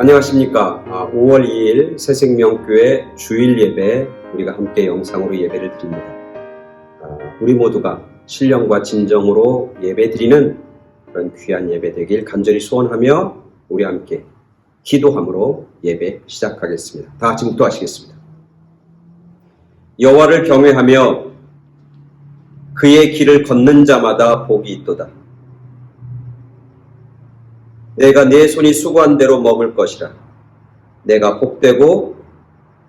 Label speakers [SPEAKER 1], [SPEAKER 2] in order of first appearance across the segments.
[SPEAKER 1] 안녕하십니까. 5월 2일 새생명교회 주일 예배 우리가 함께 영상으로 예배를 드립니다. 우리 모두가 신령과 진정으로 예배 드리는 그런 귀한 예배 되길 간절히 소원하며 우리 함께 기도함으로 예배 시작하겠습니다. 다 같이 묵도하시겠습니다. 여호와를 경외하며 그의 길을 걷는 자마다 복이 있도다. 내가 내 손이 수고한 대로 먹을 것이라. 내가 복되고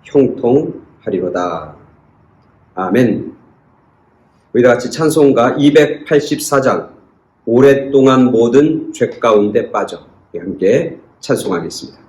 [SPEAKER 1] 형통하리로다. 아멘. 우리 다 같이 찬송가 284장 오랫동안 모든 죄 가운데 빠져 함께 찬송하겠습니다.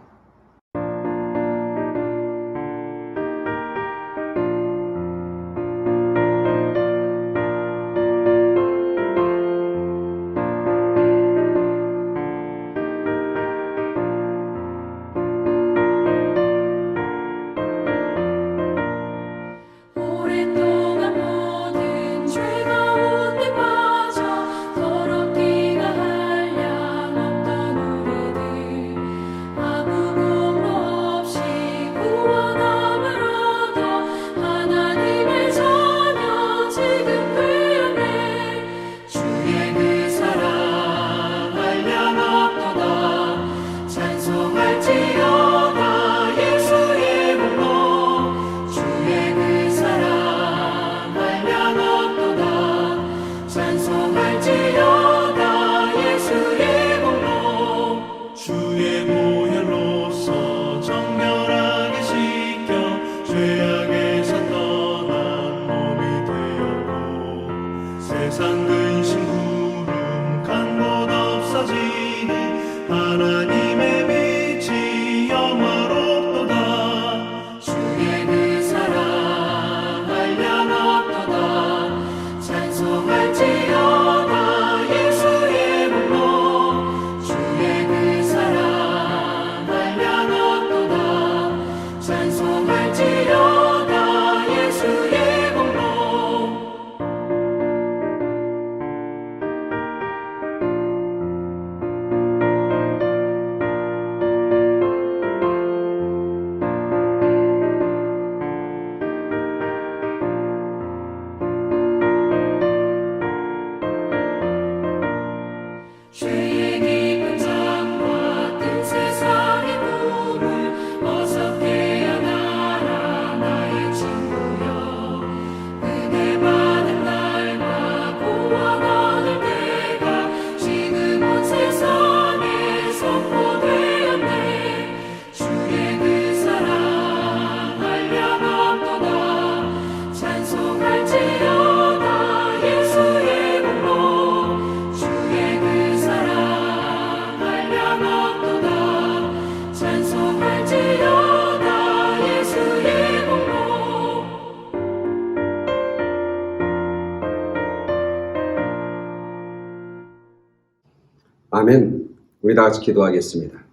[SPEAKER 1] 아멘. 우리 다 같이 기도하겠습니다.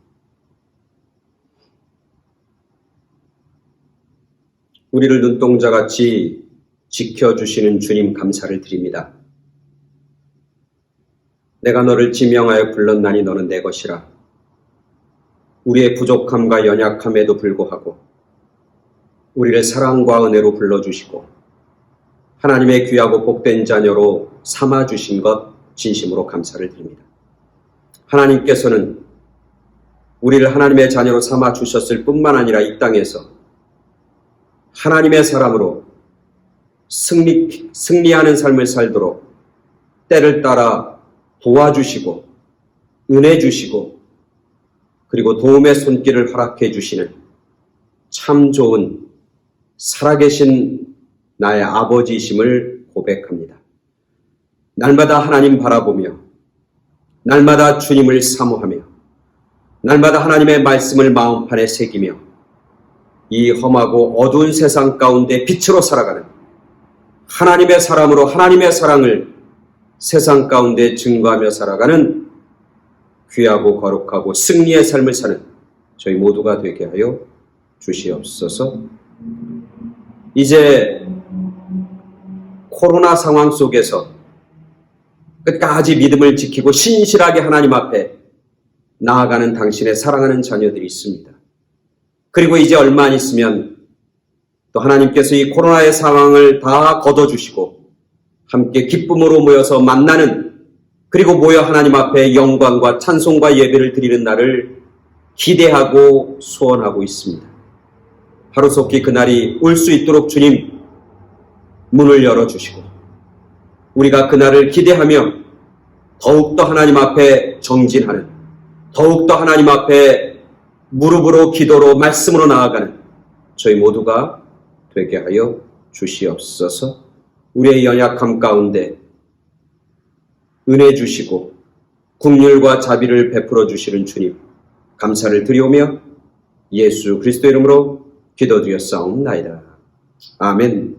[SPEAKER 1] 우리를 눈동자같이 지켜주시는 주님 감사를 드립니다. 내가 너를 지명하여 불렀나니 너는 내 것이라. 우리의 부족함과 연약함에도 불구하고 우리를 사랑과 은혜로 불러주시고 하나님의 귀하고 복된 자녀로 삼아주신 것 진심으로 감사를 드립니다. 하나님께서는 우리를 하나님의 자녀로 삼아 주셨을 뿐만 아니라 이 땅에서 하나님의 사람으로 승리하는 삶을 살도록 때를 따라 도와주시고 은혜 주시고 그리고 도움의 손길을 허락해 주시는 참 좋은 살아계신 나의 아버지이심을 고백합니다. 날마다 하나님 바라보며 날마다 주님을 사모하며 날마다 하나님의 말씀을 마음판에 새기며 이 험하고 어두운 세상 가운데 빛으로 살아가는 하나님의 사람으로 하나님의 사랑을 세상 가운데 증거하며 살아가는 귀하고 거룩하고 승리의 삶을 사는 저희 모두가 되게 하여 주시옵소서. 이제 코로나 상황 속에서 끝까지 믿음을 지키고 신실하게 하나님 앞에 나아가는 당신의 사랑하는 자녀들이 있습니다. 그리고 이제 얼마 안 있으면 또 하나님께서 이 코로나의 상황을 다 걷어주시고 함께 기쁨으로 모여서 만나는, 그리고 모여 하나님 앞에 영광과 찬송과 예배를 드리는 날을 기대하고 소원하고 있습니다. 하루속히 그날이 올 수 있도록 주님 문을 열어주시고 우리가 그날을 기대하며 더욱더 하나님 앞에 정진하는, 더욱더 하나님 앞에 무릎으로 기도로 말씀으로 나아가는 저희 모두가 되게 하여 주시옵소서. 우리의 연약함 가운데 은혜 주시고 긍휼과 자비를 베풀어 주시는 주님 감사를 드리오며 예수 그리스도 이름으로 기도드렸사옵나이다. 아멘.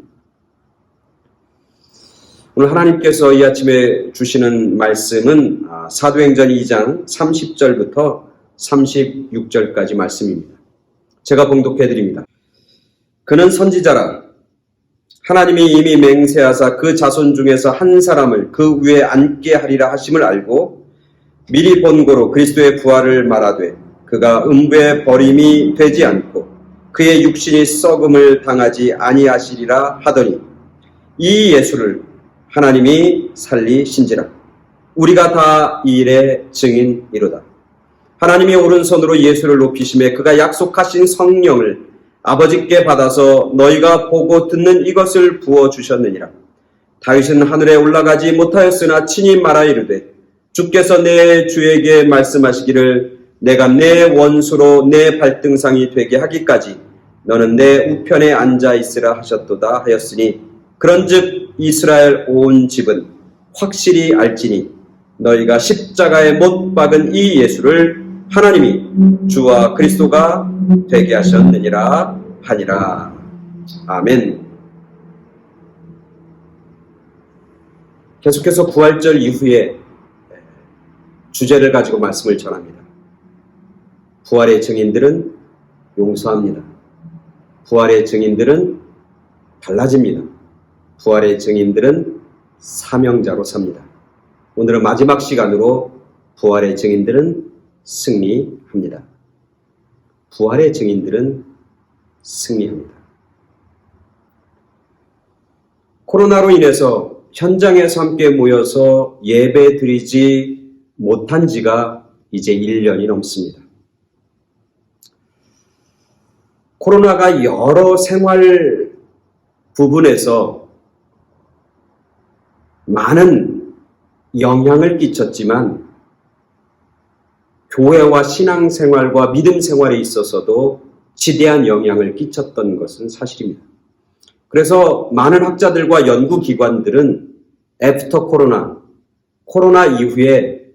[SPEAKER 1] 오늘 하나님께서 이 아침에 주시는 말씀은 사도행전 2장 30절부터 36절까지 말씀입니다. 제가 봉독해 드립니다. 그는 선지자라 하나님이 이미 맹세하사 그 자손 중에서 한 사람을 그 위에 앉게 하리라 하심을 알고 미리 본고로 그리스도의 부활을 말하되 그가 음부에 버림이 되지 않고 그의 육신이 썩음을 당하지 아니하시리라 하더니 이 예수를 하나님이 살리신지라. 우리가 다 이 일의 증인이로다. 하나님이 오른손으로 예수를 높이심에 그가 약속하신 성령을 아버지께 받아서 너희가 보고 듣는 이것을 부어주셨느니라. 다윗은 하늘에 올라가지 못하였으나 친히 말하 이르되 주께서 내 주에게 말씀하시기를 내가 내 원수로 내 발등상이 되게 하기까지 너는 내 우편에 앉아 있으라 하셨도다 하였으니 그런즉 이스라엘 온 집은 확실히 알지니 너희가 십자가에 못 박은 이 예수를 하나님이 주와 그리스도가 되게 하셨느니라 하니라. 아멘. 계속해서 부활절 이후에 주제를 가지고 말씀을 전합니다. 부활의 증인들은 용서합니다. 부활의 증인들은 달라집니다. 부활의 증인들은 사명자로 삽니다. 오늘은 마지막 시간으로 부활의 증인들은 승리합니다. 부활의 증인들은 승리합니다. 코로나로 인해서 현장에서 함께 모여서 예배 드리지 못한 지가 이제 1년이 넘습니다. 코로나가 여러 생활 부분에서 많은 영향을 끼쳤지만 교회와 신앙생활과 믿음생활에 있어서도 지대한 영향을 끼쳤던 것은 사실입니다. 그래서 많은 학자들과 연구기관들은 애프터 코로나 이후에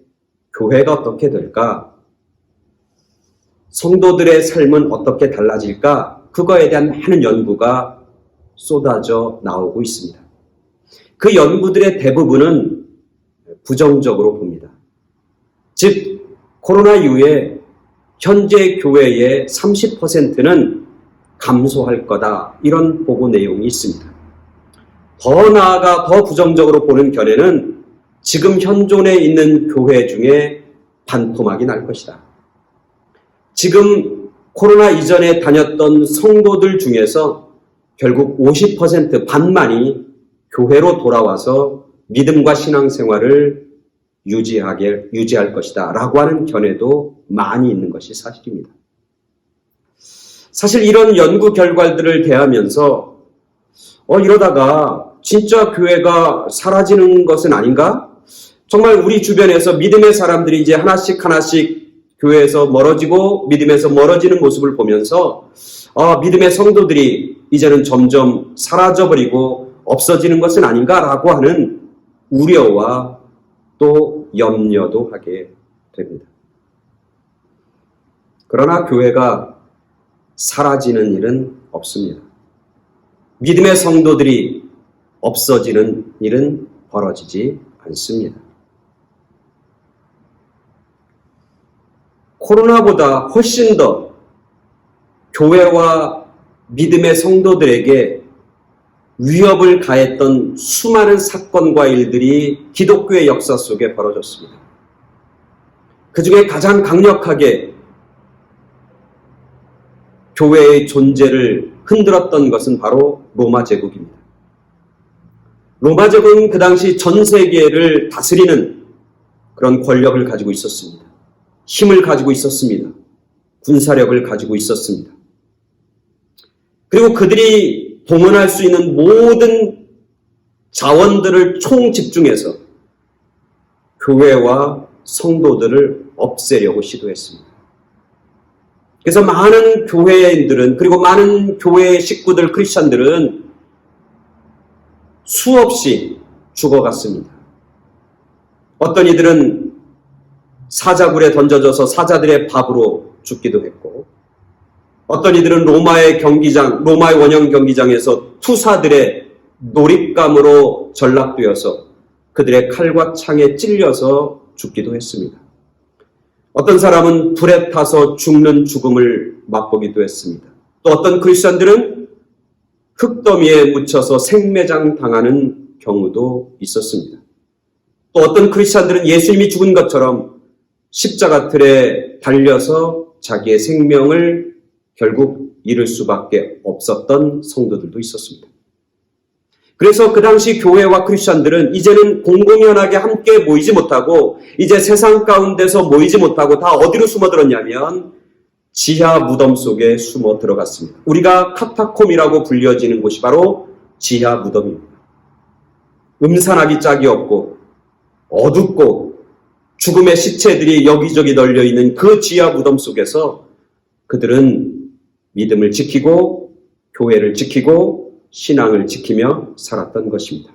[SPEAKER 1] 교회가 어떻게 될까? 성도들의 삶은 어떻게 달라질까? 그거에 대한 많은 연구가 쏟아져 나오고 있습니다. 그 연구들의 대부분은 부정적으로 봅니다. 즉, 코로나 이후에 현재 교회의 30%는 감소할 거다. 이런 보고 내용이 있습니다. 더 나아가 더 부정적으로 보는 견해는 지금 현존에 있는 교회 중에 반토막이 날 것이다. 지금 코로나 이전에 다녔던 성도들 중에서 결국 50% 반만이 교회로 돌아와서 믿음과 신앙생활을 유지할 것이다 라고 하는 견해도 많이 있는 것이 사실입니다. 사실 이런 연구 결과들을 대하면서 이러다가 진짜 교회가 사라지는 것은 아닌가? 정말 우리 주변에서 믿음의 사람들이 이제 하나씩 교회에서 멀어지고 믿음에서 멀어지는 모습을 보면서 믿음의 성도들이 이제는 점점 사라져버리고 없어지는 것은 아닌가라고 하는 우려와 또 염려도 하게 됩니다. 그러나 교회가 사라지는 일은 없습니다. 믿음의 성도들이 없어지는 일은 벌어지지 않습니다. 코로나보다 훨씬 더 교회와 믿음의 성도들에게 위협을 가했던 수많은 사건과 일들이 기독교의 역사 속에 벌어졌습니다. 그 중에 가장 강력하게 교회의 존재를 흔들었던 것은 바로 로마 제국입니다. 로마 제국은 그 당시 전 세계를 다스리는 그런 권력을 가지고 있었습니다. 힘을 가지고 있었습니다. 군사력을 가지고 있었습니다. 그리고 그들이 동원할 수 있는 모든 자원들을 총집중해서 교회와 성도들을 없애려고 시도했습니다. 그래서 많은 교회인들은, 그리고 많은 교회 식구들, 크리스천들은 수없이 죽어갔습니다. 어떤 이들은 사자굴에 던져져서 사자들의 밥으로 죽기도 했고, 어떤 이들은 로마의 원형 경기장에서 투사들의 놀잇감으로 전락되어서 그들의 칼과 창에 찔려서 죽기도 했습니다. 어떤 사람은 불에 타서 죽는 죽음을 맛보기도 했습니다. 또 어떤 크리스천들은 흙더미에 묻혀서 생매장 당하는 경우도 있었습니다. 또 어떤 크리스천들은 예수님이 죽은 것처럼 십자가 틀에 달려서 자기의 생명을 결국 잃을 수밖에 없었던 성도들도 있었습니다. 그래서 그 당시 교회와 크리스천들은 이제는 공공연하게 함께 모이지 못하고, 이제 세상 가운데서 모이지 못하고 다 어디로 숨어들었냐면 지하 무덤 속에 숨어 들어갔습니다. 우리가 카타콤이라고 불려지는 곳이 바로 지하 무덤입니다. 음산하기 짝이 없고 어둡고 죽음의 시체들이 여기저기 널려있는 그 지하 무덤 속에서 그들은 믿음을 지키고 교회를 지키고 신앙을 지키며 살았던 것입니다.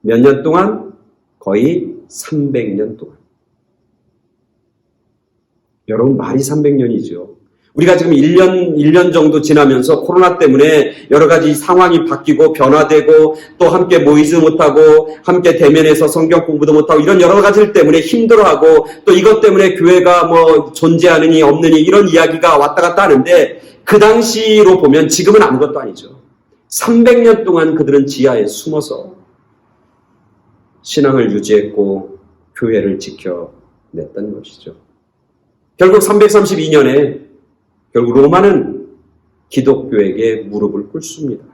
[SPEAKER 1] 몇 년 동안? 거의 300년 동안. 여러분, 말이 300년이죠. 우리가 지금 1년 정도 지나면서 코로나 때문에 여러 가지 상황이 바뀌고 변화되고 또 함께 모이지 못하고 함께 대면해서 성경 공부도 못하고 이런 여러 가지들 때문에 힘들어하고 또 이것 때문에 교회가 존재하느니 없느니 이런 이야기가 왔다 갔다 하는데, 그 당시로 보면 지금은 아무것도 아니죠. 300년 동안 그들은 지하에 숨어서 신앙을 유지했고 교회를 지켜냈던 것이죠. 결국 332년에 결국 로마는 기독교에게 무릎을 꿇습니다.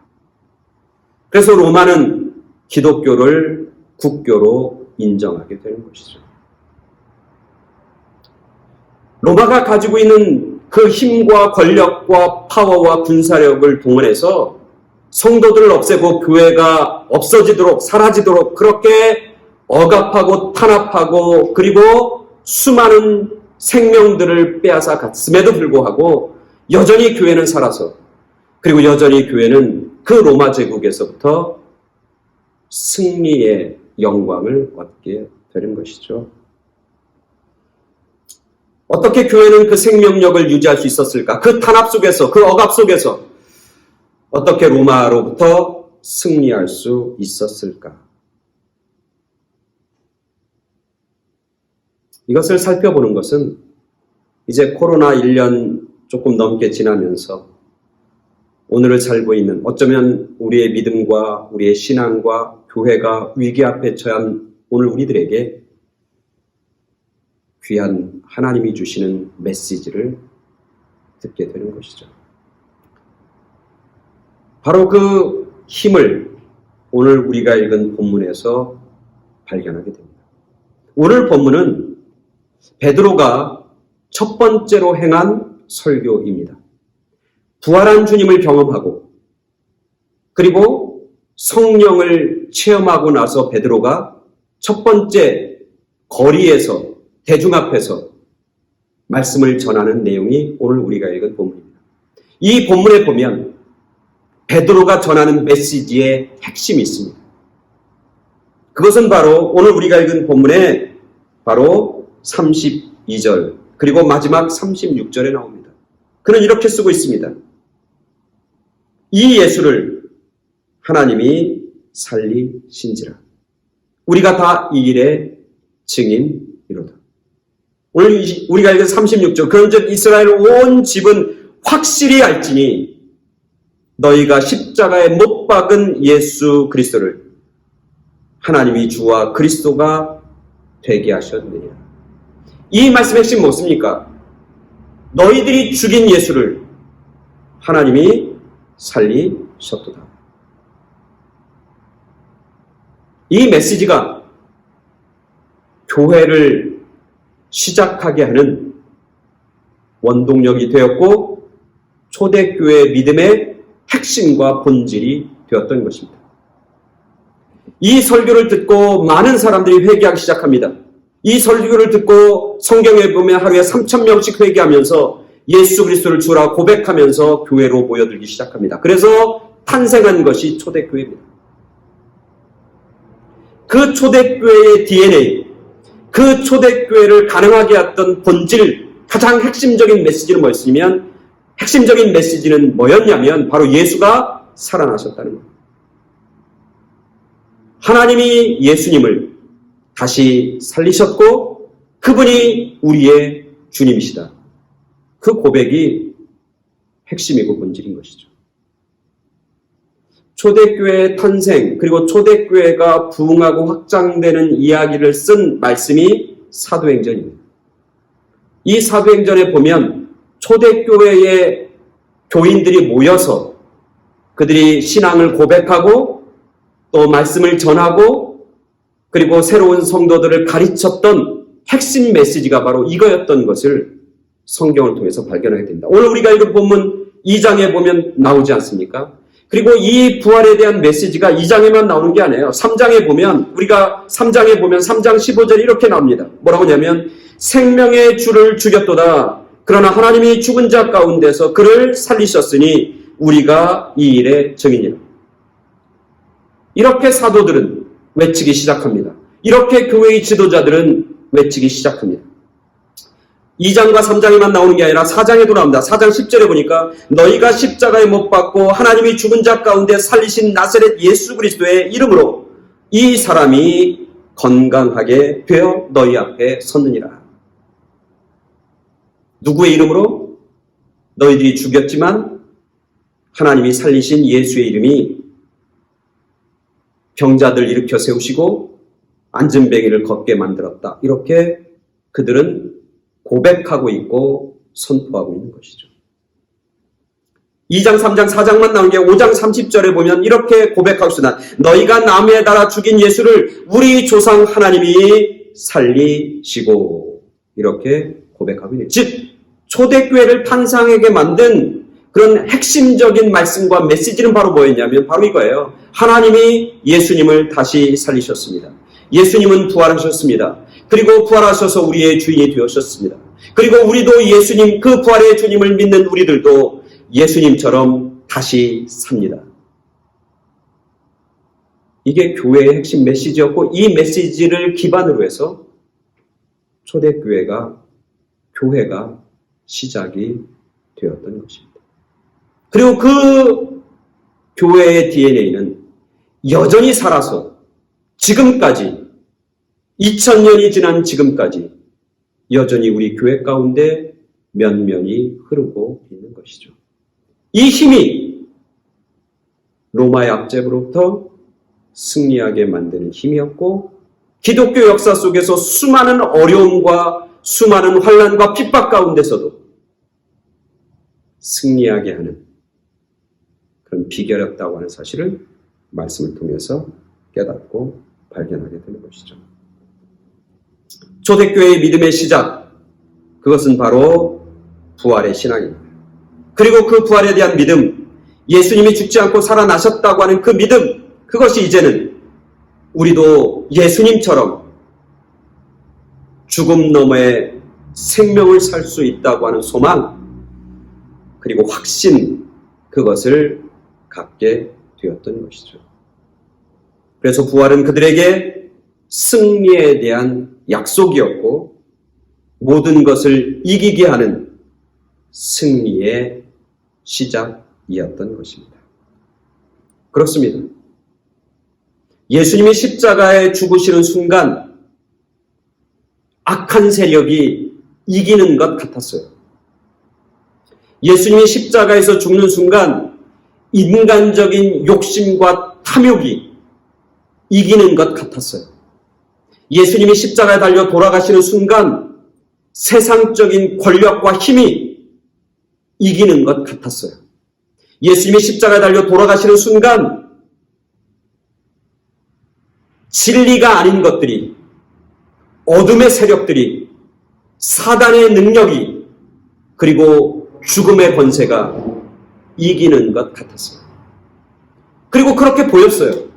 [SPEAKER 1] 그래서 로마는 기독교를 국교로 인정하게 되는 것이죠. 로마가 가지고 있는 그 힘과 권력과 파워와 군사력을 동원해서 성도들을 없애고 교회가 없어지도록 사라지도록 그렇게 억압하고 탄압하고 그리고 수많은 생명들을 빼앗아 갔음에도 불구하고 여전히 교회는 살아서, 그리고 여전히 교회는 그 로마 제국에서부터 승리의 영광을 얻게 되는 것이죠. 어떻게 교회는 그 생명력을 유지할 수 있었을까? 그 탄압 속에서, 그 억압 속에서 어떻게 로마로부터 승리할 수 있었을까? 이것을 살펴보는 것은 이제 코로나 1년 조금 넘게 지나면서 오늘을 살고 있는, 어쩌면 우리의 믿음과 우리의 신앙과 교회가 위기 앞에 처한 오늘 우리들에게 귀한 하나님이 주시는 메시지를 듣게 되는 것이죠. 바로 그 힘을 오늘 우리가 읽은 본문에서 발견하게 됩니다. 오늘 본문은 베드로가 첫 번째로 행한 설교입니다. 부활한 주님을 경험하고 그리고 성령을 체험하고 나서 베드로가 첫 번째 거리에서, 대중 앞에서 말씀을 전하는 내용이 오늘 우리가 읽은 본문입니다. 이 본문에 보면 베드로가 전하는 메시지의 핵심이 있습니다. 그것은 바로 오늘 우리가 읽은 본문에 바로 32절 그리고 마지막 36절에 나옵니다. 그는 이렇게 쓰고 있습니다. 이 예수를 하나님이 살리신지라. 우리가 다 이 일의 증인이로다. 오늘 우리가 읽은 36절. 그런즉 이스라엘 온 집은 확실히 알지니 너희가 십자가에 못 박은 예수 그리스도를 하나님이 주와 그리스도가 되게 하셨느니라. 이 말씀의 핵심 무엇입니까? 너희들이 죽인 예수를 하나님이 살리셨도다. 이 메시지가 교회를 시작하게 하는 원동력이 되었고 초대교회 믿음의 핵심과 본질이 되었던 것입니다. 이 설교를 듣고 많은 사람들이 회개하기 시작합니다. 이 설교를 듣고 성경에 보면 하루에 3,000명씩 회개하면서 예수 그리스도를 주라 고백하면서 교회로 모여들기 시작합니다. 그래서 탄생한 것이 초대교회입니다. 그 초대교회의 DNA, 그 초대교회를 가능하게 했던 본질, 가장 핵심적인 메시지는 뭐였냐면, 핵심적인 메시지는 뭐였냐면 바로 예수가 살아나셨다는 겁니다. 하나님이 예수님을 다시 살리셨고 그분이 우리의 주님이시다. 그 고백이 핵심이고 본질인 것이죠. 초대교회의 탄생, 그리고 초대교회가 부흥하고 확장되는 이야기를 쓴 말씀이 사도행전입니다. 이 사도행전에 보면 초대교회의 교인들이 모여서 그들이 신앙을 고백하고 또 말씀을 전하고 그리고 새로운 성도들을 가르쳤던 핵심 메시지가 바로 이거였던 것을 성경을 통해서 발견하게 됩니다. 오늘 우리가 읽은 본문 2장에 보면 나오지 않습니까? 그리고 이 부활에 대한 메시지가 2장에만 나오는 게 아니에요. 3장에 보면, 우리가 3장에 보면 3장 15절 이렇게 나옵니다. 뭐라고 하냐면 생명의 주를 죽였도다. 그러나 하나님이 죽은 자 가운데서 그를 살리셨으니 우리가 이 일의 증인이라. 이렇게 사도들은 외치기 시작합니다. 이렇게 교회의 지도자들은 외치기 시작합니다. 2장과 3장에만 나오는 게 아니라 4장에도 나옵니다. 4장 10절에 보니까 너희가 십자가에 못 박고 하나님이 죽은 자 가운데 살리신 나사렛 예수 그리스도의 이름으로 이 사람이 건강하게 되어 너희 앞에 섰느니라. 누구의 이름으로? 너희들이 죽였지만 하나님이 살리신 예수의 이름이 병자들 일으켜 세우시고 안진뱅이를 걷게 만들었다. 이렇게 그들은 고백하고 있고 선포하고 있는 것이죠. 2장, 3장, 4장만 나온 게 5장 30절에 보면 이렇게 고백하고 있으나 너희가 나무에 달아 죽인 예수를 우리 조상 하나님이 살리시고 이렇게 고백하고 있는, 즉 초대교회를 탄생하게 만든 그런 핵심적인 말씀과 메시지는 바로 뭐였냐면 바로 이거예요. 하나님이 예수님을 다시 살리셨습니다. 예수님은 부활하셨습니다. 그리고 부활하셔서 우리의 주인이 되었습니다. 그리고 우리도 예수님, 그 부활의 주님을 믿는 우리들도 예수님처럼 다시 삽니다. 이게 교회의 핵심 메시지였고 이 메시지를 기반으로 해서 초대교회가, 교회가 시작이 되었던 것입니다. 그리고 그 교회의 DNA는 여전히 살아서 지금까지 2000년이 지난 지금까지 여전히 우리 교회 가운데 면면이 흐르고 있는 것이죠. 이 힘이 로마의 압제로부터 승리하게 만드는 힘이었고 기독교 역사 속에서 수많은 어려움과 수많은 환난과 핍박 가운데서도 승리하게 하는 그런 비결이었다고 하는 사실을 말씀을 통해서 깨닫고 발견하게 되는 것이죠. 초대교회의 믿음의 시작, 그것은 바로 부활의 신앙입니다. 그리고 그 부활에 대한 믿음, 예수님이 죽지 않고 살아나셨다고 하는 그 믿음, 그것이 이제는 우리도 예수님처럼 죽음 너머의 생명을 살 수 있다고 하는 소망, 그리고 확신, 그것을 갖게 되었던 것이죠. 그래서 부활은 그들에게 승리에 대한 약속이었고 모든 것을 이기게 하는 승리의 시작이었던 것입니다. 그렇습니다. 예수님이 십자가에 죽으시는 순간 악한 세력이 이기는 것 같았어요. 예수님이 십자가에서 죽는 순간 인간적인 욕심과 탐욕이 이기는 것 같았어요. 예수님이 십자가에 달려 돌아가시는 순간 세상적인 권력과 힘이 이기는 것 같았어요. 예수님이 십자가에 달려 돌아가시는 순간 진리가 아닌 것들이, 어둠의 세력들이, 사단의 능력이, 그리고 죽음의 권세가 이기는 것 같았어요. 그리고 그렇게 보였어요.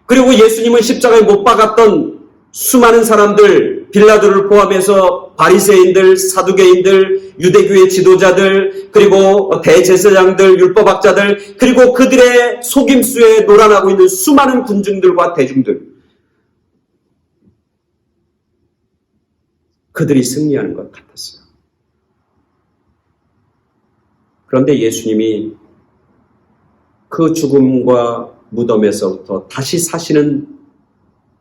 [SPEAKER 1] 그리고 예수님은 십자가에 못 박았던 수많은 사람들, 빌라도를 포함해서 바리새인들, 사두개인들, 유대교의 지도자들, 그리고 대제사장들, 율법학자들, 그리고 그들의 속임수에 놀아나고 있는 수많은 군중들과 대중들, 그들이 승리하는 것 같았어요. 그런데 예수님이 그 죽음과 무덤에서부터 다시 사시는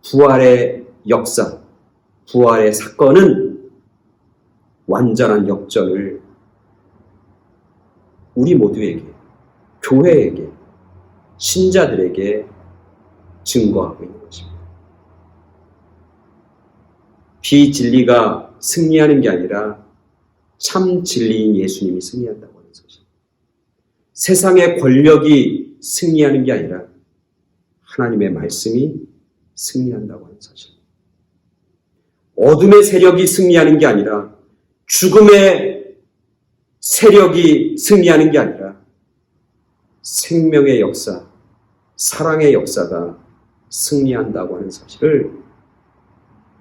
[SPEAKER 1] 부활의 역사, 부활의 사건은 완전한 역전을 우리 모두에게, 교회에게, 신자들에게 증거하고 있는 것입니다. 비진리가 승리하는 게 아니라 참 진리인 예수님이 승리한다고 하는 것입니다. 세상의 권력이 승리하는 게 아니라 하나님의 말씀이 승리한다고 하는 사실. 어둠의 세력이 승리하는 게 아니라, 죽음의 세력이 승리하는 게 아니라 생명의 역사, 사랑의 역사가 승리한다고 하는 사실을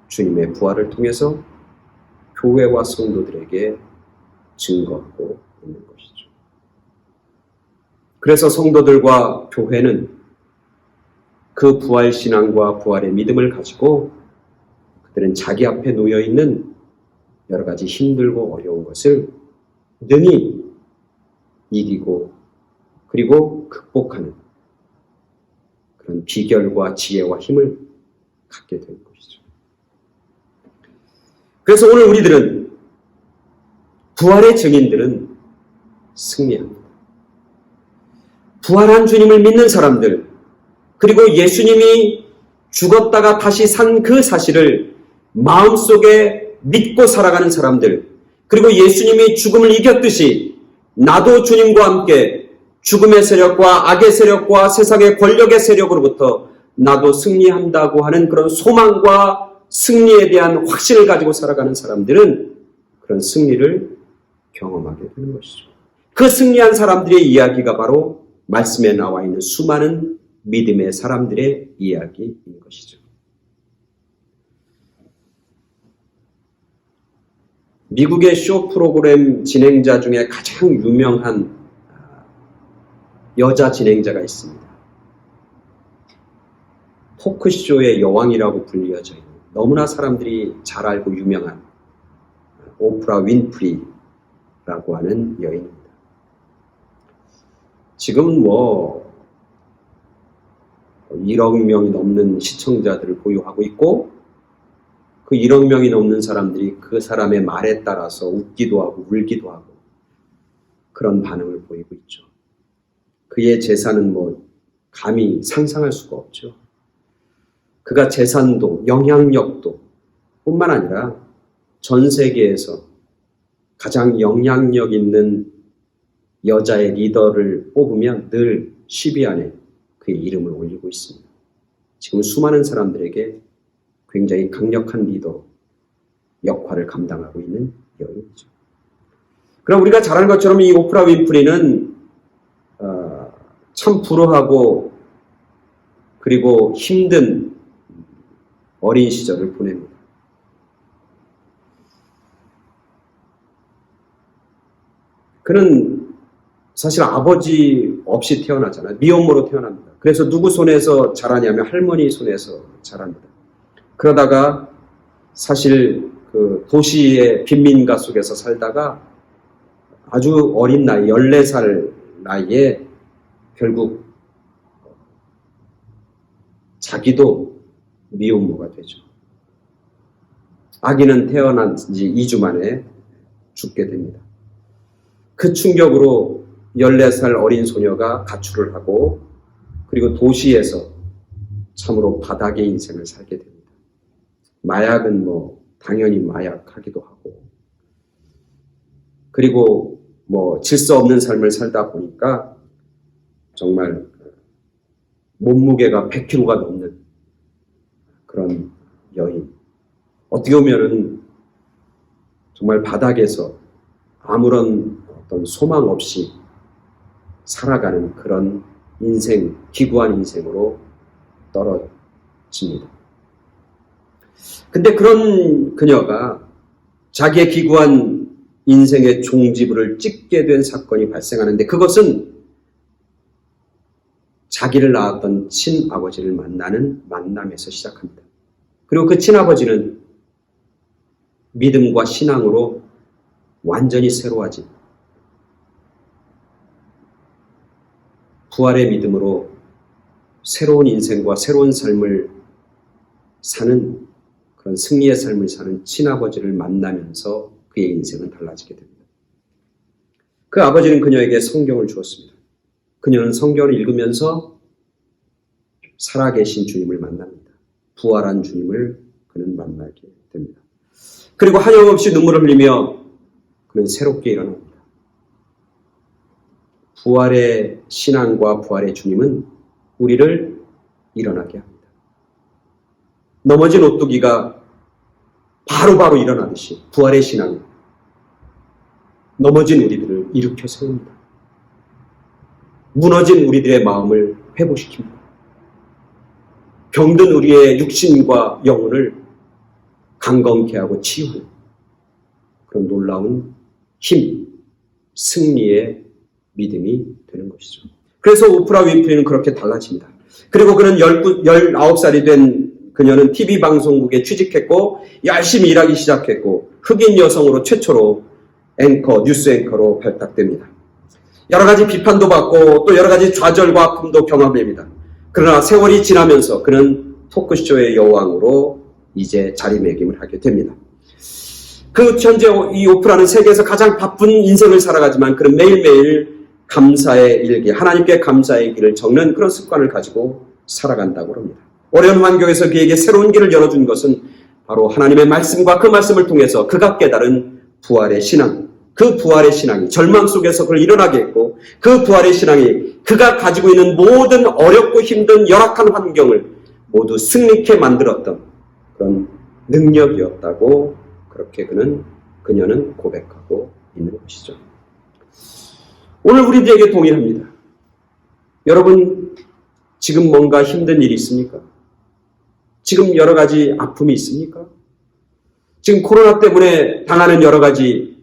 [SPEAKER 1] 주님의 부활을 통해서 교회와 성도들에게 증거하고 있는 것이죠. 그래서 성도들과 교회는 그 부활 신앙과 부활의 믿음을 가지고 그들은 자기 앞에 놓여 있는 여러 가지 힘들고 어려운 것을 능히 이기고 그리고 극복하는 그런 비결과 지혜와 힘을 갖게 되는 것이죠. 그래서 오늘 우리들은, 부활의 증인들은 승리합니다. 부활한 주님을 믿는 사람들, 그리고 예수님이 죽었다가 다시 산 그 사실을 마음속에 믿고 살아가는 사람들, 그리고 예수님이 죽음을 이겼듯이 나도 주님과 함께 죽음의 세력과 악의 세력과 세상의 권력의 세력으로부터 나도 승리한다고 하는 그런 소망과 승리에 대한 확신을 가지고 살아가는 사람들은 그런 승리를 경험하게 되는 것이죠. 그 승리한 사람들의 이야기가 바로 말씀에 나와 있는 수많은 믿음의 사람들의 이야기인 것이죠. 미국의 쇼 프로그램 진행자 중에 가장 유명한 여자 진행자가 있습니다. 토크쇼의 여왕이라고 불리어져 있는, 너무나 사람들이 잘 알고 유명한 오프라 윈프리라고 하는 여인입니다. 지금 1억 명이 넘는 시청자들을 보유하고 있고, 그 1억 명이 넘는 사람들이 그 사람의 말에 따라서 웃기도 하고 울기도 하고 그런 반응을 보이고 있죠. 그의 재산은 감히 상상할 수가 없죠. 그가 재산도 영향력도 뿐만 아니라 전 세계에서 가장 영향력 있는 여자의 리더를 뽑으면 늘 10위 안에 그의 이름을 올리고 있습니다. 지금 수많은 사람들에게 굉장히 강력한 리더 역할을 감당하고 있는 여인이죠. 그럼 우리가 잘 아는 것처럼 이 오프라 윈프리는 참 불우하고 그리고 힘든 어린 시절을 보냅니다. 그는 사실 아버지 없이 태어나잖아요. 미혼모로 태어납니다. 그래서 누구 손에서 자라냐면 할머니 손에서 자랍니다. 그러다가 사실 그 도시의 빈민가 속에서 살다가 아주 어린 나이, 14살 나이에 결국 자기도 미혼모가 되죠. 아기는 태어난 지 2주 만에 죽게 됩니다. 그 충격으로 14살 어린 소녀가 가출을 하고 그리고 도시에서 참으로 바닥의 인생을 살게 됩니다. 마약은 당연히 마약하기도 하고, 그리고 질서 없는 삶을 살다 보니까 정말 몸무게가 100kg가 넘는 그런 여인. 어떻게 보면은 정말 바닥에서 아무런 어떤 소망 없이 살아가는 그런 인생, 기구한 인생으로 떨어집니다. 근데 그런 그녀가 자기의 기구한 인생의 종지부를 찍게 된 사건이 발생하는데, 그것은 자기를 낳았던 친아버지를 만나는 만남에서 시작합니다. 그리고 그 친아버지는 믿음과 신앙으로 완전히 새로워진, 부활의 믿음으로 새로운 인생과 새로운 삶을 사는, 그런 승리의 삶을 사는 친아버지를 만나면서 그의 인생은 달라지게 됩니다. 그 아버지는 그녀에게 성경을 주었습니다. 그녀는 성경을 읽으면서 살아계신 주님을 만납니다. 부활한 주님을 그는 만나게 됩니다. 그리고 한염없이 눈물을 흘리며 그는 새롭게 일어납니다. 부활의 신앙과 부활의 주님은 우리를 일어나게 합니다. 넘어진 오뚜기가 바로바로 일어나듯이 부활의 신앙은 넘어진 우리들을 일으켜 세웁니다. 무너진 우리들의 마음을 회복시킵니다. 병든 우리의 육신과 영혼을 강건케 하고 치유하는 그런 놀라운 힘, 승리의 믿음이 되는 것이죠. 그래서 오프라 윈프리는 그렇게 달라집니다. 그리고 그는 19살이 된 그녀는 TV 방송국에 취직했고 열심히 일하기 시작했고 흑인 여성으로 최초로 뉴스 앵커로 발탁됩니다. 여러 가지 비판도 받고 또 여러 가지 좌절과 아픔도 경험합니다. 그러나 세월이 지나면서 그는 토크쇼의 여왕으로 이제 자리매김을 하게 됩니다. 그 현재 이 오프라는 세계에서 가장 바쁜 인생을 살아가지만 그는 매일매일 감사의 일기, 하나님께 감사의 길을 적는 그런 습관을 가지고 살아간다고 합니다. 어려운 환경에서 그에게 새로운 길을 열어준 것은 바로 하나님의 말씀과 그 말씀을 통해서 그가 깨달은 부활의 신앙, 그 부활의 신앙이 절망 속에서 그를 일어나게 했고 그 부활의 신앙이 그가 가지고 있는 모든 어렵고 힘든 열악한 환경을 모두 승리케 만들었던 그런 능력이었다고 그렇게 그녀는 고백하고 있는 것이죠. 오늘 우리들에게 동일합니다. 여러분, 지금 뭔가 힘든 일이 있습니까? 지금 여러 가지 아픔이 있습니까? 지금 코로나 때문에 당하는 여러 가지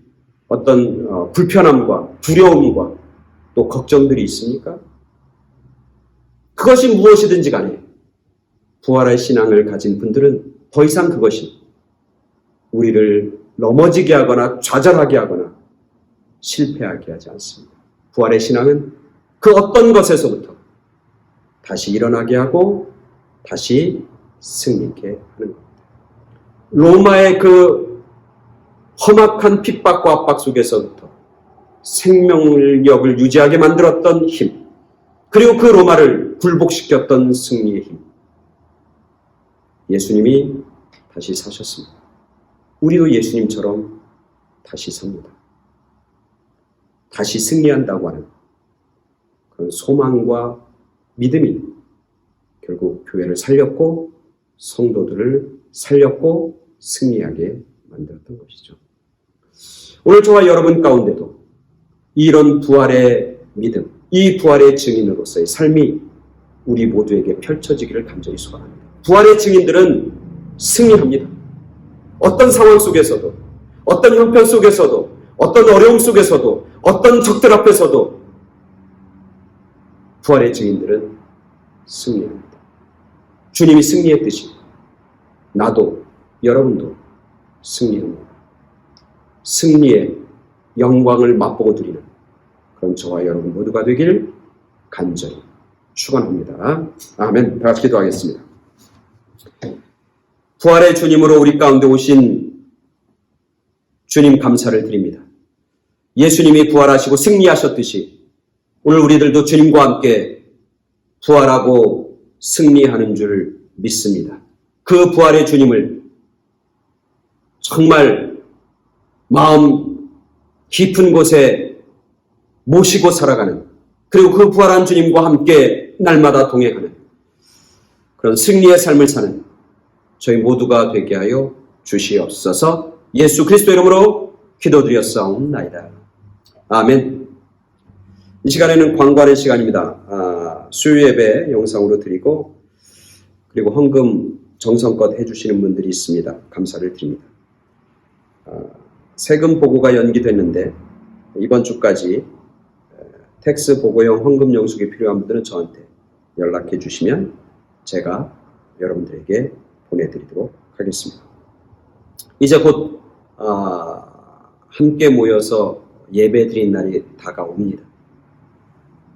[SPEAKER 1] 어떤 불편함과 두려움과 또 걱정들이 있습니까? 그것이 무엇이든지 간에 부활의 신앙을 가진 분들은 더 이상 그것이 우리를 넘어지게 하거나 좌절하게 하거나 실패하게 하지 않습니다. 부활의 신앙은 그 어떤 것에서부터 다시 일어나게 하고 다시 승리케 하는 겁니다. 로마의 그 험악한 핍박과 압박 속에서부터 생명력을 유지하게 만들었던 힘, 그리고 그 로마를 굴복시켰던 승리의 힘. 예수님이 다시 사셨습니다. 우리도 예수님처럼 다시 삽니다. 다시 승리한다고 하는 그런 소망과 믿음이 결국 교회를 살렸고 성도들을 살렸고 승리하게 만들었던 것이죠. 오늘 저와 여러분 가운데도 이런 부활의 믿음, 이 부활의 증인으로서의 삶이 우리 모두에게 펼쳐지기를 간절히 소원합니다. 부활의 증인들은 승리합니다. 어떤 상황 속에서도, 어떤 형편 속에서도, 어떤 어려움 속에서도, 어떤 적들 앞에서도 부활의 증인들은 승리합니다. 주님이 승리했듯이 나도, 여러분도 승리합니다. 승리의 영광을 맛보고 드리는 그런 저와 여러분 모두가 되길 간절히 축원합니다. 아멘. 다 같이 기도하겠습니다. 부활의 주님으로 우리 가운데 오신 주님 감사를 드립니다. 예수님이 부활하시고 승리하셨듯이 오늘 우리들도 주님과 함께 부활하고 승리하는 줄 믿습니다. 그 부활의 주님을 정말 마음 깊은 곳에 모시고 살아가는, 그리고 그 부활한 주님과 함께 날마다 동행하는 그런 승리의 삶을 사는 저희 모두가 되게 하여 주시옵소서. 예수 그리스도 이름으로 기도드렸사옵나이다. 아멘. 이 시간에는 광고하는 시간입니다. 수요 예배 영상으로 드리고, 그리고 헌금 정성껏 해주시는 분들이 있습니다. 감사를 드립니다. 세금 보고가 연기됐는데 이번 주까지 텍스 보고용 헌금 영수기 필요한 분들은 저한테 연락해 주시면 제가 여러분들에게 보내드리도록 하겠습니다. 이제 곧 함께 모여서 예배 드린 날이 다가옵니다.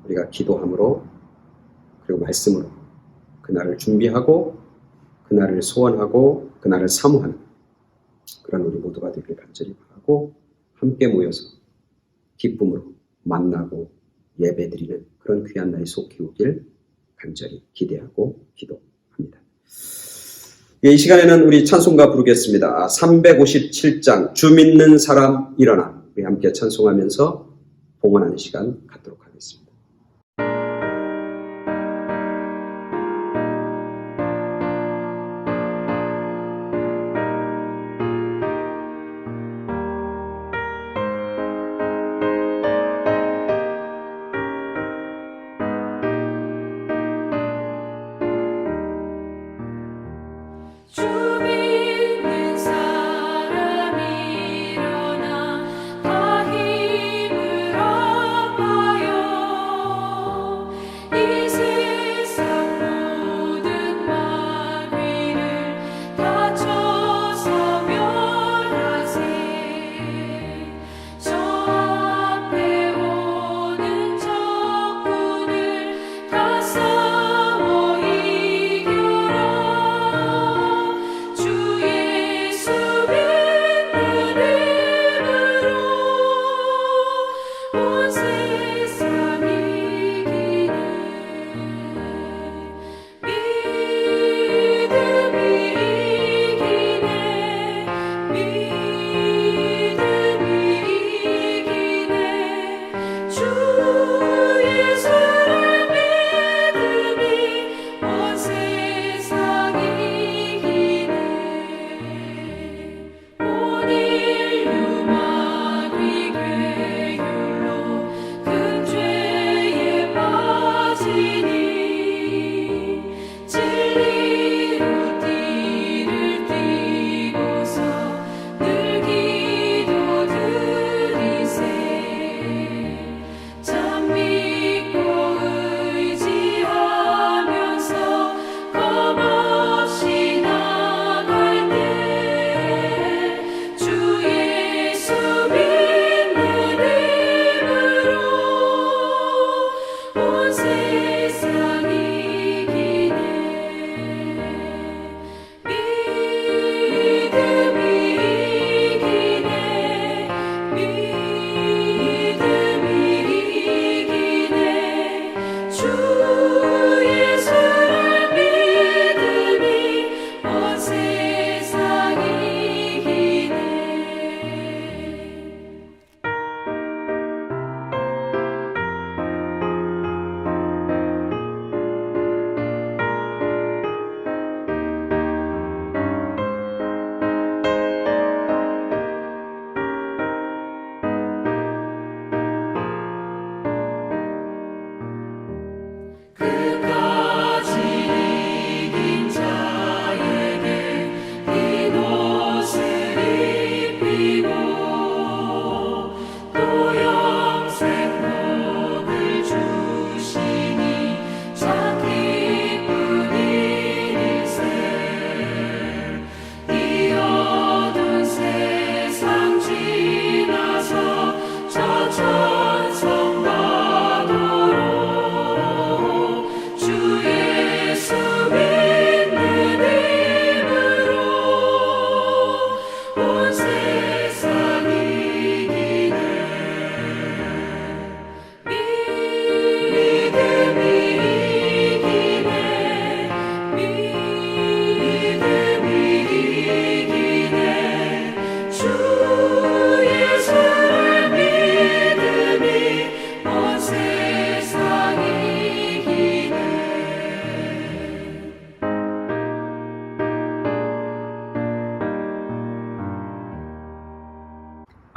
[SPEAKER 1] 우리가 기도함으로, 그리고 말씀으로 그날을 준비하고 그날을 소원하고 그날을 사모하는 그런 우리 모두가 되길 간절히 바라고, 함께 모여서 기쁨으로 만나고 예배드리는 그런 귀한 날이 속히 오길 간절히 기대하고 기도합니다. 이 시간에는 우리 찬송가 부르겠습니다. 357장 주 믿는 사람 일어나, 우리 함께 찬송하면서 봉헌하는 시간 갖도록 하겠습니다.
[SPEAKER 2] 일어나 다 힘을 얻어요.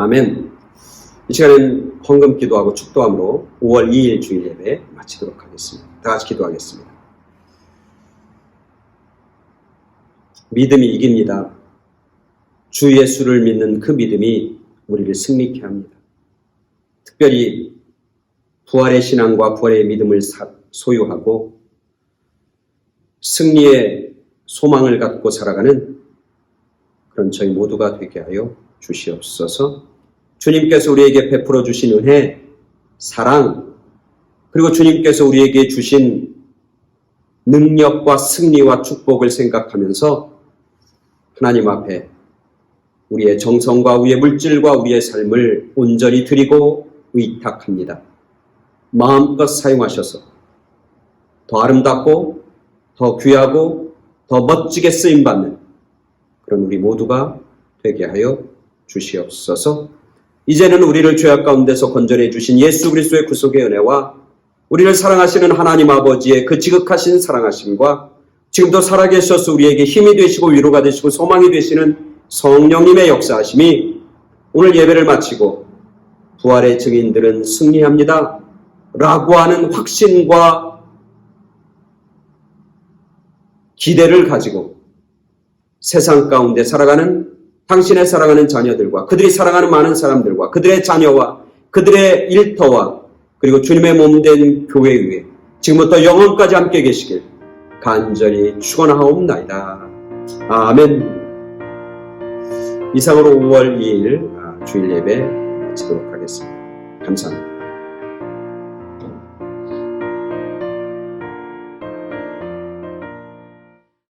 [SPEAKER 1] 아멘. 이 시간엔 헌금 기도하고 축도함으로 5월 2일 주일 예배 마치도록 하겠습니다. 다 같이 기도하겠습니다. 믿음이 이깁니다. 주 예수를 믿는 그 믿음이 우리를 승리케 합니다. 특별히 부활의 신앙과 부활의 믿음을 소유하고 승리의 소망을 갖고 살아가는 그런 저희 모두가 되게 하여 주시옵소서. 주님께서 우리에게 베풀어 주신 은혜, 사랑, 그리고 주님께서 우리에게 주신 능력과 승리와 축복을 생각하면서 하나님 앞에 우리의 정성과 우리의 물질과 우리의 삶을 온전히 드리고 의탁합니다. 마음껏 사용하셔서 더 아름답고 더 귀하고 더 멋지게 쓰임받는 그런 우리 모두가 되게 하여 주시옵소서. 이제는 우리를 죄악 가운데서 건져내 주신 예수 그리스도의 구속의 은혜와 우리를 사랑하시는 하나님 아버지의 그 지극하신 사랑하심과 지금도 살아계셔서 우리에게 힘이 되시고 위로가 되시고 소망이 되시는 성령님의 역사하심이 오늘 예배를 마치고 부활의 증인들은 승리합니다 라고 하는 확신과 기대를 가지고 세상 가운데 살아가는 당신의 사랑하는 자녀들과 그들이 사랑하는 많은 사람들과 그들의 자녀와 그들의 일터와 그리고 주님의 몸된 교회 위에 지금부터 영원까지 함께 계시길 간절히 축원하옵나이다. 아멘. 이상으로 5월 2일 주일 예배 마치도록 하겠습니다. 감사합니다.